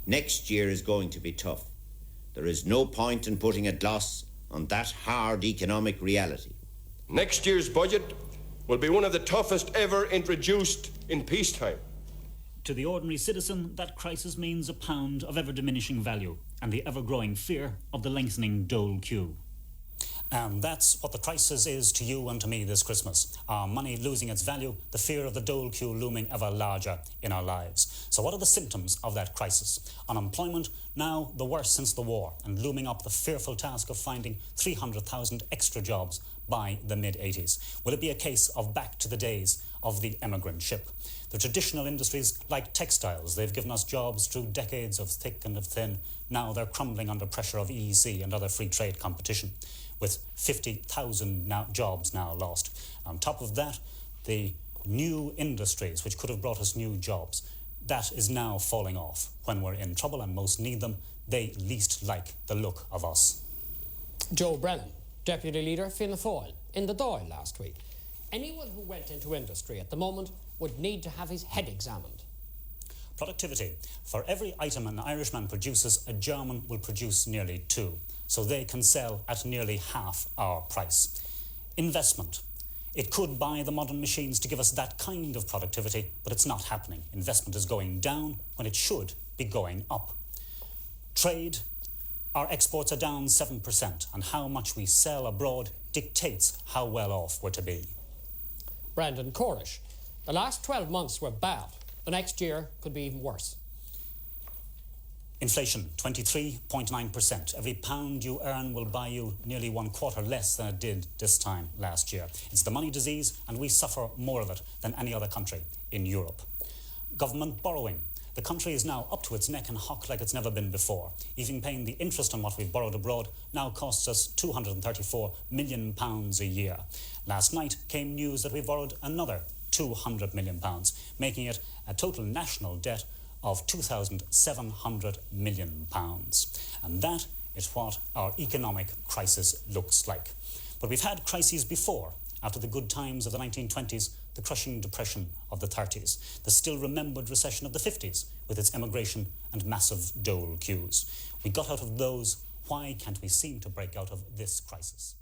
Next year is going to be tough. There is no point in putting a gloss on that hard economic reality. Next year's budget will be one of the toughest ever introduced in peacetime. To the ordinary citizen, that crisis means a pound of ever-diminishing value and the ever-growing fear of the lengthening dole queue. And that's what the crisis is to you and to me this Christmas. Our money losing its value, the fear of the dole queue looming ever larger in our lives. So what are the symptoms of that crisis? Unemployment, now the worst since the war, and looming up the fearful task of finding 300,000 extra jobs by the mid-80s. Will it be a case of back to the days of the emigrant ship? The traditional industries like textiles, they've given us jobs through decades of thick and of thin. Now they're crumbling under pressure of EEC and other free trade competition, with 50,000 jobs now lost. On top of that, the new industries, which could have brought us new jobs, that is now falling off. When we're in trouble and most need them, they least like the look of us. Joe Brennan, Deputy Leader Fianna Fáil, in the Dáil last week. Anyone who went into industry at the moment would need to have his head examined. Productivity. For every item an Irishman produces, a German will produce nearly 2. So they can sell at nearly half our price. Investment. It could buy the modern machines to give us that kind of productivity, but it's not happening. Investment is going down when it should be going up. Trade. Our exports are down 7%, and how much we sell abroad dictates how well off we're to be. Brendan Corish, the last 12 months were bad. The next year could be even worse. Inflation, 23.9%. Every pound you earn will buy you nearly 1/4 less than it did this time last year. It's the money disease, and we suffer more of it than any other country in Europe. Government borrowing. The country is now up to its neck in hock like it's never been before. Even paying the interest on what we've borrowed abroad now costs us £234 million a year. Last night came news that we borrowed another £200 million, making it a total national debt of £2,700 million. And that is what our economic crisis looks like. But we've had crises before, after the good times of the 1920s, the crushing depression of the 30s, the still remembered recession of the 50s, with its emigration and massive dole queues. We got out of those. Why can't we seem to break out of this crisis?